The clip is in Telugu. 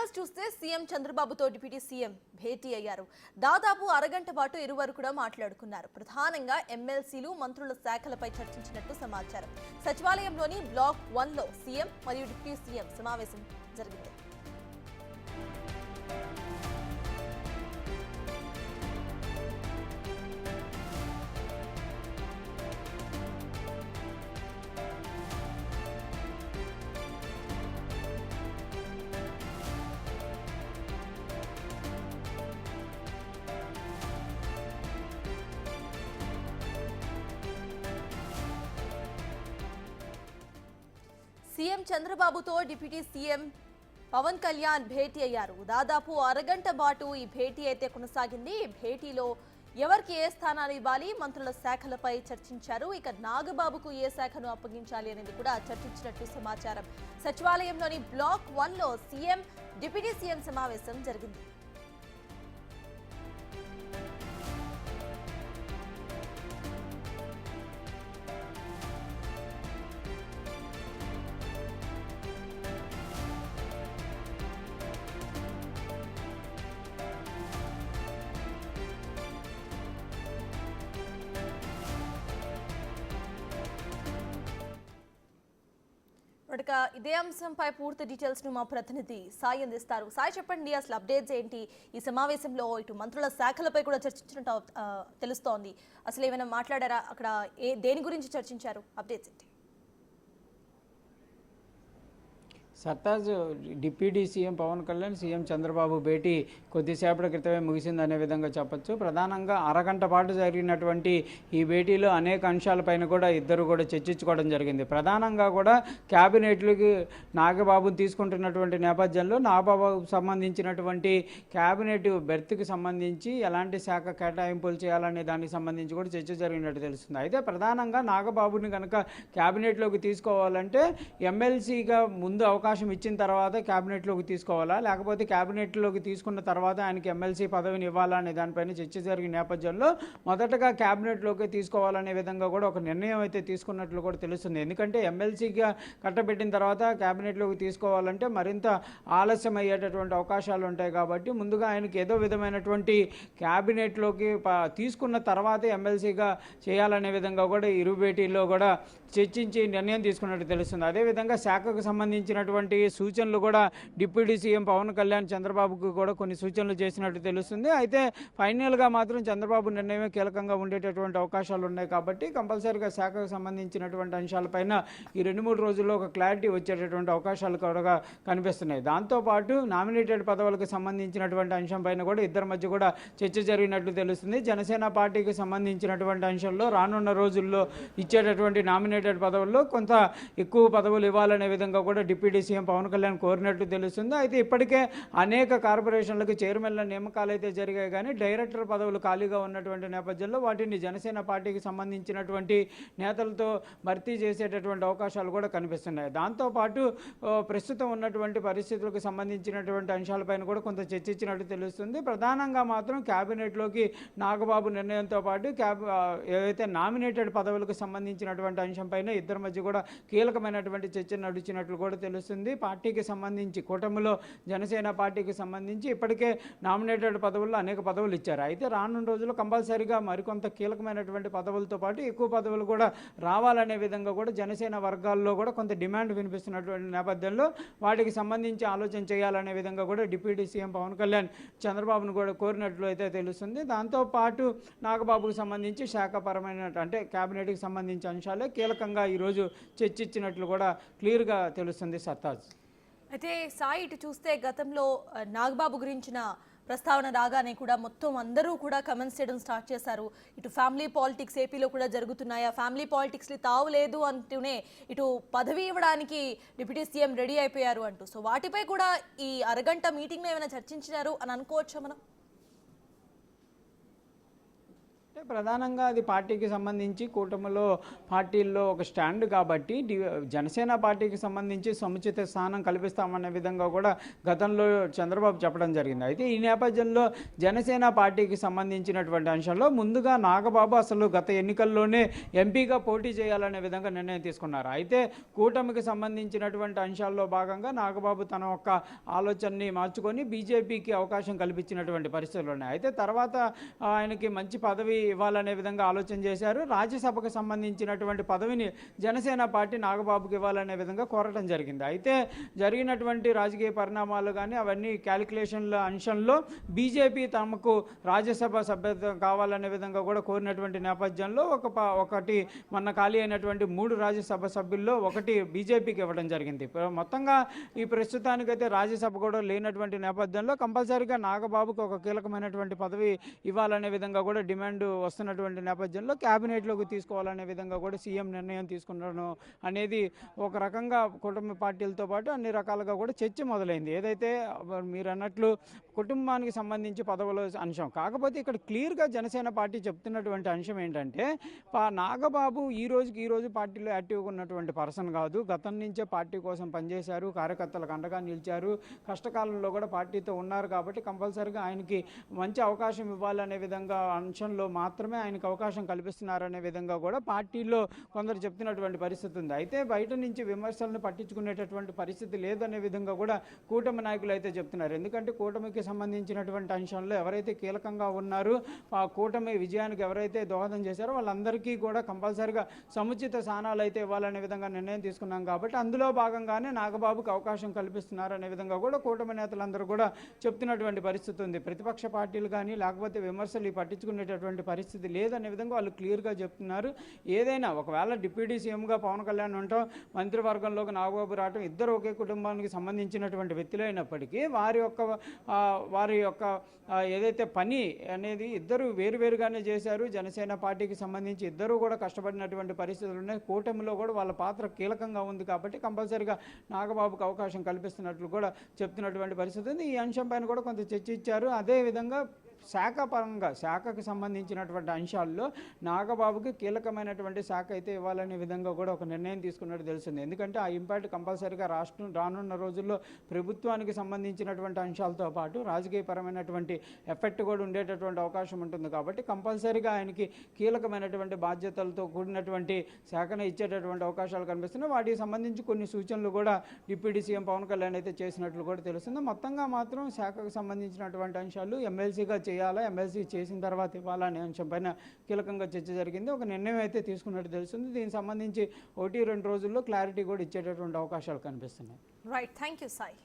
డీటెయిల్స్ చూస్తే సీఎం చంద్రబాబుతో డిప్యూటీ సీఎం భేటీ అయ్యారు. దాదాపు అరగంట పాటు ఇరువురు కూడా మాట్లాడుకున్నారు. ప్రధానంగా ఎమ్మెల్సీలు, మంత్రుల శాఖలపై చర్చించినట్టు సమాచారం. సచివాలయంలోని బ్లాక్ 1లో సీఎం మరియు డిప్యూటీ సీఎం సమావేశం జరిగింది. సీఎం చంద్రబాబుతో డిప్యూటీ సీఎం పవన్ కళ్యాణ్ భేటీ అయ్యారు. దాదాపు అరగంట పాటు ఈ భేటీ అయితే కొనసాగింది. ఈ భేటీలో ఎవరికి ఏ స్థానాలు ఇవ్వాలి, మంత్రుల శాఖలపై చర్చించారు. ఇక నాగబాబుకు ఏ శాఖను అప్పగించాలి అనేది కూడా చర్చించినట్టు సమాచారం. సచివాలయంలోని బ్లాక్ 1లో సీఎం, డిప్యూటీ సీఎం సమావేశం జరిగింది. ఇదే అంశంపై పూర్తి డీటెయిల్స్ ను మా ప్రతినిధి సాయి అందిస్తారు. సాయి, చెప్పండి, అసలు అప్డేట్స్ ఏంటి? ఈ సమావేశంలో ఇటు మంత్రుల శాఖలపై కూడా చర్చించినట్టు తెలుస్తోంది. అసలు ఏమైనా మాట్లాడారా? అక్కడ దేని గురించి చర్చించారు? అప్డేట్స్ ఏంటి? Sartaj, deputy CM Pawan Kalyan, CM Chandrababu భేటీ కొద్దిసేపటి క్రితమే ముగిసిందనే విధంగా చెప్పొచ్చు. ప్రధానంగా అరగంట పాటు జరిగినటువంటి ఈ భేటీలో అనేక అంశాలపైన కూడా ఇద్దరు కూడా చర్చించుకోవడం జరిగింది. ప్రధానంగా కూడా క్యాబినెట్లకి నాగబాబుని తీసుకుంటున్నటువంటి నేపథ్యంలో నాగబాబుకు సంబంధించినటువంటి క్యాబినెట్ బెర్త్కి సంబంధించి ఎలాంటి శాఖ కేటాయింపులు చేయాలనే దానికి సంబంధించి కూడా చర్చ జరిగినట్టు తెలుస్తుంది. అయితే ప్రధానంగా నాగబాబుని కనుక క్యాబినెట్లోకి తీసుకోవాలంటే ఎమ్మెల్సీగా ముందు అవకాశం ఇచ్చిన తర్వాత క్యాబినెట్లోకి తీసుకోవాలా, లేకపోతే క్యాబినెట్లోకి తీసుకున్న తర్వాత ఆయనకి ఎమ్మెల్సీ పదవిని ఇవ్వాలా అనే దానిపైన చర్చ జరిగిన నేపథ్యంలో మొదటగా క్యాబినెట్లోకి తీసుకోవాలనే విధంగా కూడా ఒక నిర్ణయం అయితే తీసుకున్నట్లు కూడా తెలుస్తుంది. ఎందుకంటే ఎమ్మెల్సీగా కట్టబెట్టిన తర్వాత క్యాబినెట్లోకి తీసుకోవాలంటే మరింత ఆలస్యం అయ్యేటటువంటి అవకాశాలు ఉంటాయి. కాబట్టి ముందుగా ఆయనకి ఏదో విధమైనటువంటి క్యాబినెట్లోకి తీసుకున్న తర్వాత ఎమ్మెల్సీగా చేయాలనే విధంగా కూడా ఇరు భేటీల్లో కూడా చర్చించి నిర్ణయం తీసుకున్నట్టు తెలుస్తుంది. అదేవిధంగా శాఖకు సంబంధించినటువంటి సూచనలు కూడా డిప్యూటీ సీఎం పవన్ కళ్యాణ్ చంద్రబాబుకు కూడా కొన్ని సూచనలు చేసినట్టు తెలుస్తుంది. అయితే ఫైనల్గా మాత్రం చంద్రబాబు నిర్ణయమే కీలకంగా ఉండేటటువంటి అవకాశాలు ఉన్నాయి. కాబట్టి కంపల్సరీగా శాఖకు సంబంధించినటువంటి అంశాలపైన ఈ 2-3 రోజుల్లో ఒక క్లారిటీ వచ్చేటటువంటి అవకాశాలు కూడా కనిపిస్తున్నాయి. దాంతోపాటు నామినేటెడ్ పదవులకు సంబంధించినటువంటి అంశంపైన కూడా ఇద్దరి మధ్య కూడా చర్చ జరిగినట్లు తెలుస్తుంది. జనసేన పార్టీకి సంబంధించినటువంటి అంశంలో రానున్న రోజుల్లో ఇచ్చేటటువంటి నామినేటెడ్ పదవుల్లో కొంత ఎక్కువ పదవులు ఇవ్వాలనే విధంగా కూడా డిప్యూటీ సీఎం పవన్ కళ్యాణ్ కోరినట్టు తెలుస్తుంది. అయితే ఇప్పటికే అనేక కార్పొరేషన్లకు చైర్మన్ల నియామకాలు అయితే జరిగాయి, కానీ డైరెక్టర్ పదవులు ఖాళీగా ఉన్నటువంటి నేపథ్యంలో వాటిని జనసేన పార్టీకి సంబంధించినటువంటి నేతలతో భర్తీ చేసేటటువంటి అవకాశాలు కూడా కనిపిస్తున్నాయి. దాంతోపాటు ప్రస్తుతం ఉన్నటువంటి పరిస్థితులకు సంబంధించినటువంటి అంశాలపైన కూడా కొంత చర్చించినట్టు తెలుస్తుంది. ప్రధానంగా మాత్రం క్యాబినెట్లోకి నాగబాబు నిర్ణయంతో పాటు ఏవైతే నామినేటెడ్ పదవులకు సంబంధించినటువంటి అంశంపైన ఇద్దరి మధ్య కూడా కీలకమైనటువంటి చర్చ నడిచినట్లు కూడా తెలుస్తుంది. పార్టీకి సంబంధించి కూటమిలో జనసేన పార్టీకి సంబంధించి ఇప్పటికే నామినేటెడ్ పదవుల్లో అనేక పదవులు ఇచ్చారు. అయితే రానున్న రోజుల్లో కంపల్సరీగా మరికొంత కీలకమైనటువంటి పదవులతో పాటు ఎక్కువ పదవులు కూడా రావాలనే విధంగా కూడా జనసేన వర్గాల్లో కూడా కొంత డిమాండ్ వినిపిస్తున్నటువంటి నేపథ్యంలో వాటికి సంబంధించి ఆలోచన చేయాలనే విధంగా కూడా డిప్యూటీ సీఎం పవన్ కళ్యాణ్ చంద్రబాబును కూడా కోరినట్లు అయితే తెలుస్తుంది. దాంతోపాటు నాగబాబుకు సంబంధించి శాఖపరమైన అంటే క్యాబినెట్కి సంబంధించి అంశాలే కీలకంగా ఈరోజు చర్చించినట్లు కూడా క్లియర్గా తెలుస్తుంది. సర్తాజ్, అయితే సాయి, ఇటు చూస్తే గతంలో నాగబాబు గురించిన ప్రస్తావన రాగానే కూడా మొత్తం అందరూ కూడా కమెంట్స్ చేయడం స్టార్ట్ చేశారు. ఇటు ఫ్యామిలీ పాలిటిక్స్ ఏపీలో కూడా జరుగుతున్నాయి. ఆ ఫ్యామిలీ పాలిటిక్స్ని తావులేదు అంటూనే ఇటు పదవి ఇవ్వడానికి డిప్యూటీ సీఎం రెడీ అయిపోయారు అంటూ. సో వాటిపై కూడా ఈ అరగంట మీటింగ్లో ఏమైనా చర్చించినారు అని అనుకోవచ్చా మనం? అంటే ప్రధానంగా అది పార్టీకి సంబంధించి కూటమిలో పార్టీల్లో ఒక స్టాండ్ కాబట్టి జనసేన పార్టీకి సంబంధించి సముచిత స్థానం కల్పిస్తామనే విధంగా కూడా గతంలో చంద్రబాబు చెప్పడం జరిగింది. అయితే ఈ నేపథ్యంలో జనసేన పార్టీకి సంబంధించినటువంటి అంశంలో ముందుగా నాగబాబు అసలు గత ఎన్నికల్లోనే ఎంపీగా పోటీ చేయాలనే విధంగా నిర్ణయం తీసుకున్నారు. అయితే కూటమికి సంబంధించినటువంటి అంశాల్లో భాగంగా నాగబాబు తన ఒక్క ఆలోచనని మార్చుకొని బీజేపీకి అవకాశం కల్పించినటువంటి పరిస్థితులు ఉన్నాయి. అయితే తర్వాత ఆయనకి మంచి పదవి ఇవ్వాలనే విధంగా ఆలోచన చేశారు. రాజ్యసభకు సంబంధించినటువంటి పదవిని జనసేన పార్టీ నాగబాబుకి ఇవ్వాలనే విధంగా కోరటం జరిగింది. అయితే జరిగినటువంటి రాజకీయ పరిణామాలు కానీ అవన్నీ క్యాలిక్యులేషన్ల అంశంలో బీజేపీ తమకు రాజ్యసభ సభ్యత్వం కావాలనే విధంగా కూడా కోరినటువంటి నేపథ్యంలో ఒకటి మొన్న ఖాళీ అయినటువంటి 3 రాజ్యసభ సభ్యుల్లో ఒకటి బీజేపీకి ఇవ్వడం జరిగింది. మొత్తంగా ఈ ప్రస్తుతానికైతే రాజ్యసభ కూడా లేనటువంటి నేపథ్యంలో కంపల్సరీగా నాగబాబుకు ఒక కీలకమైనటువంటి పదవి ఇవ్వాలనే విధంగా కూడా డిమాండ్ వస్తున్నటువంటి నేపథ్యంలో క్యాబినెట్లోకి తీసుకోవాలనే విధంగా కూడా సీఎం నిర్ణయం తీసుకున్నాను అనేది ఒక రకంగా కుటుంబ పార్టీలతో పాటు అన్ని రకాలుగా కూడా చర్చ మొదలైంది. ఏదైతే మీరు అన్నట్లు కుటుంబానికి సంబంధించి పదవుల అంశం కాకపోతే ఇక్కడ క్లియర్గా జనసేన పార్టీ చెప్తున్నటువంటి అంశం ఏంటంటే నాగబాబు ఈ రోజు పార్టీలో యాక్టివ్గా ఉన్నటువంటి పర్సన్ కాదు. గతం నుంచే పార్టీ కోసం పనిచేశారు, కార్యకర్తలకు అండగా నిలిచారు, కష్టకాలంలో కూడా పార్టీతో ఉన్నారు. కాబట్టి కంపల్సరీగా ఆయనకి మంచి అవకాశం ఇవ్వాలనే విధంగా అంశంలో మాత్రమే ఆయనకు అవకాశం కల్పిస్తున్నారనే విధంగా కూడా పార్టీలో కొందరు చెప్తున్నటువంటి పరిస్థితి ఉంది. అయితే బయట నుంచి విమర్శలను పట్టించుకునేటటువంటి పరిస్థితి లేదనే విధంగా కూడా కూటమి నాయకులు అయితే చెప్తున్నారు. ఎందుకంటే కూటమికి సంబంధించినటువంటి అంశంలో ఎవరైతే కీలకంగా ఉన్నారో ఆ కూటమి విజయానికి ఎవరైతే దోహదం చేశారో వాళ్ళందరికీ కూడా కంపల్సరీగా సముచిత స్థానాలు అయితే ఇవ్వాలనే విధంగా నిర్ణయం తీసుకున్నాం. కాబట్టి అందులో భాగంగానే నాగబాబుకు అవకాశం కల్పిస్తున్నారనే విధంగా కూడా కూటమి నేతలందరూ కూడా చెప్తున్నటువంటి పరిస్థితి ఉంది. ప్రతిపక్ష పార్టీలు కానీ లేకపోతే విమర్శలు పట్టించుకునేటటువంటి పరిస్థితి లేదనే విధంగా వాళ్ళు క్లియర్గా చెప్తున్నారు. ఏదైనా ఒకవేళ డిప్యూటీ సీఎంగా పవన్ కళ్యాణ్ ఉండటం, మంత్రివర్గంలోకి నాగబాబు రావటం ఇద్దరు ఒకే కుటుంబానికి సంబంధించినటువంటి వ్యక్తులు అయినప్పటికీ వారి యొక్క ఏదైతే పని అనేది ఇద్దరు వేరువేరుగానే చేశారు. జనసేన పార్టీకి సంబంధించి ఇద్దరు కూడా కష్టపడినటువంటి పరిస్థితులు ఉన్నాయి. కూటమిలో కూడా వాళ్ళ పాత్ర కీలకంగా ఉంది. కాబట్టి కంపల్సరీగా నాగబాబుకు అవకాశం కల్పిస్తున్నట్లు కూడా చెప్తున్నటువంటి పరిస్థితి ఉంది. ఈ అంశం పైన కూడా కొంత చర్చించారు. అదేవిధంగా శాఖకు సంబంధించినటువంటి అంశాల్లో నాగబాబుకి కీలకమైనటువంటి శాఖ అయితే ఇవ్వాలనే విధంగా కూడా ఒక నిర్ణయం తీసుకున్నట్టు తెలిసింది. ఎందుకంటే ఆ ఇంపాక్ట్ కంపల్సరీగా రానున్న రోజుల్లో ప్రభుత్వానికి సంబంధించినటువంటి అంశాలతో పాటు రాజకీయపరమైనటువంటి ఎఫెక్ట్ కూడా ఉండేటటువంటి అవకాశం ఉంటుంది. కాబట్టి కంపల్సరీగా ఆయనకి కీలకమైనటువంటి బాధ్యతలతో కూడినటువంటి శాఖను ఇచ్చేటటువంటి అవకాశాలు కనిపిస్తున్నాయి. వాటికి సంబంధించి కొన్ని సూచనలు కూడా డిప్యూటీ సీఎం పవన్ కళ్యాణ్ అయితే చేసినట్లు కూడా తెలుస్తుంది. మొత్తంగా మాత్రం శాఖకు సంబంధించినటువంటి అంశాలు ఎమ్మెల్సీగా చేయాలా, ఎమ్మెల్సీ చేసిన తర్వాత ఇవ్వాలా అనే అంశం పైన కీలకంగా చర్చ జరిగింది. ఒక నిర్ణయం అయితే తీసుకున్నట్టు తెలుస్తుంది. దీనికి సంబంధించి 1-2 రోజుల్లో క్లారిటీ కూడా ఇచ్చేటటువంటి అవకాశాలు కనిపిస్తున్నాయి. Right, thank you Sai.